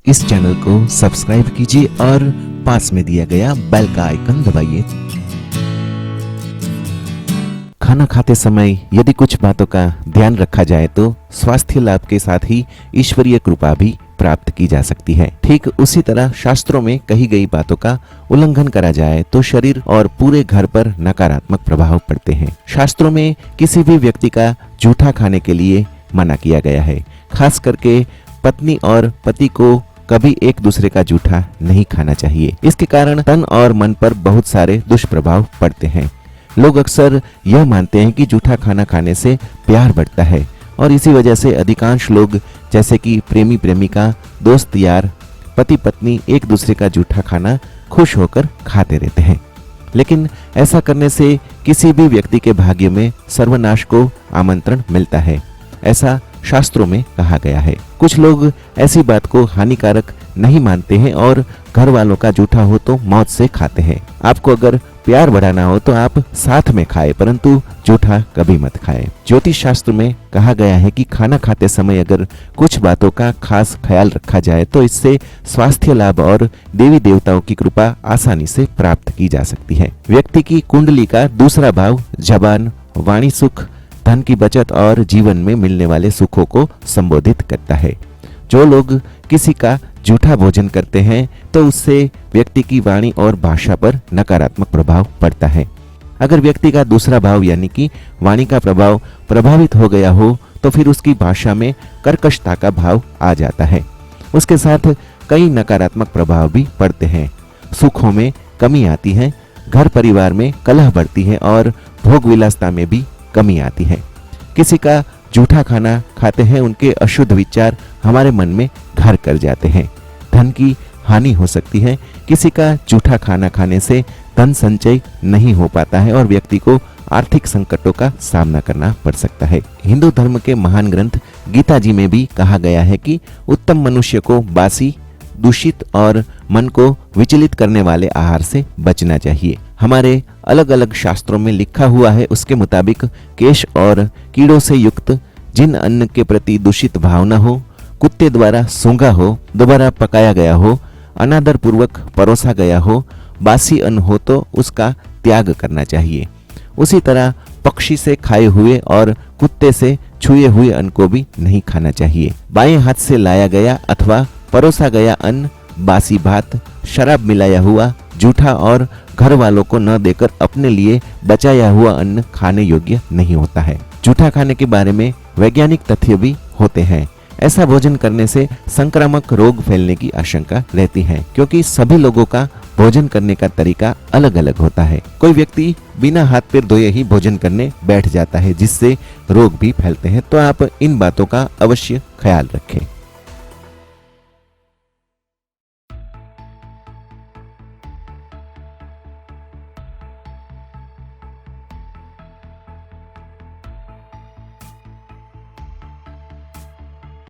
इस चैनल को सब्सक्राइब कीजिए और पास में दिया गया बेल का आइकन दबाइए। खाना खाते समय यदि कुछ बातों का ध्यान रखा जाए तो स्वास्थ्य लाभ के साथ ही ईश्वरीय कृपा भी प्राप्त की जा सकती है। ठीक उसी तरह शास्त्रों में कही गई बातों का उल्लंघन करा जाए तो शरीर और पूरे घर पर नकारात्मक प्रभाव पड़ते हैं। शास्त्रों में किसी भी व्यक्ति का जूठा खाने के लिए मना किया गया है। खास करके पत्नी और पति को कभी एक दूसरे का जूठा नहीं खाना चाहिए। इसके कारण तन और मन पर बहुत सारे दुष्प्रभाव पड़ते हैं। लोग अक्सर यह मानते हैं कि जूठा खाना खाने से प्यार बढ़ता है और इसी वजह से अधिकांश लोग जैसे कि प्रेमी प्रेमिका, दोस्त यार, पति पत्नी एक दूसरे का जूठा खाना खुश होकर खाते रहते हैं। लेकिन ऐसा करने से किसी भी व्यक्ति के भाग्य में सर्वनाश को आमंत्रण मिलता है, ऐसा शास्त्रों में कहा गया है। कुछ लोग ऐसी बात को हानिकारक नहीं मानते हैं और घर वालों का जूठा हो तो मौत से खाते हैं। आपको अगर प्यार बढ़ाना हो तो आप साथ में खाएं, परंतु जूठा कभी मत खाएं। ज्योतिष शास्त्र में कहा गया है कि खाना खाते समय अगर कुछ बातों का खास ख्याल रखा जाए तो इससे स्वास्थ्य लाभ और देवी देवताओं की कृपा आसानी से प्राप्त की जा सकती है। व्यक्ति की कुंडली का दूसरा भाव जबान, वाणी सुख, धन की बचत और जीवन में मिलने वाले सुखों को संबोधित करता है। जो लोग किसी का जूठा भोजन करते हैं तो उससे व्यक्ति की वाणी और भाषा पर नकारात्मक प्रभाव पड़ता है। अगर व्यक्ति का दूसरा भाव यानी कि वाणी का प्रभाव प्रभावित हो गया हो तो फिर उसकी भाषा में कर्कशता का भाव आ जाता है। उसके साथ कई नकारात्मक प्रभाव भी पड़ते हैं। सुखों में कमी आती है, घर परिवार में कलह बढ़ती है और भोग विलासता में भी कमी आती है। किसी का जूठा खाना खाते हैं, उनके अशुद्ध विचार हमारे मन में घर कर जाते हैं। धन की हानि हो सकती है। किसी का जूठा खाना खाने से धन संचय नहीं हो पाता है और व्यक्ति को आर्थिक संकटों का सामना करना पड़ सकता है। हिंदू धर्म के महान ग्रंथ गीता जी में भी कहा गया है कि उत्तम मनुष्य को बासी, दूषित और मन को विचलित करने वाले आहार से बचना चाहिए। हमारे अलग अलग शास्त्रों में लिखा हुआ है, उसके मुताबिक केश और कीड़ों से युक्त जिन अन्न के प्रति दूषित भावना हो, कुत्ते द्वारा सूंघा हो, दोबारा पकाया गया हो, अनादर पूर्वक परोसा गया हो, बासी अन्न हो तो उसका त्याग करना चाहिए। उसी तरह पक्षी से खाए हुए और कुत्ते से छुए हुए अन्न को भी नहीं खाना चाहिए। बाएं हाथ से लाया गया अथवा परोसा गया अन्न, बासी भात, शराब मिलाया हुआ, जूठा और घर वालों को न देकर अपने लिए बचाया हुआ अन्न खाने योग्य नहीं होता है। जूठा खाने के बारे में वैज्ञानिक तथ्य भी होते हैं। ऐसा भोजन करने से संक्रामक रोग फैलने की आशंका रहती है, क्योंकि सभी लोगों का भोजन करने का तरीका अलग अलग होता है। कोई व्यक्ति बिना हाथ पैर धोए ही भोजन करने बैठ जाता है, जिससे रोग भी फैलते हैं। तो आप इन बातों का अवश्य ख्याल रखें।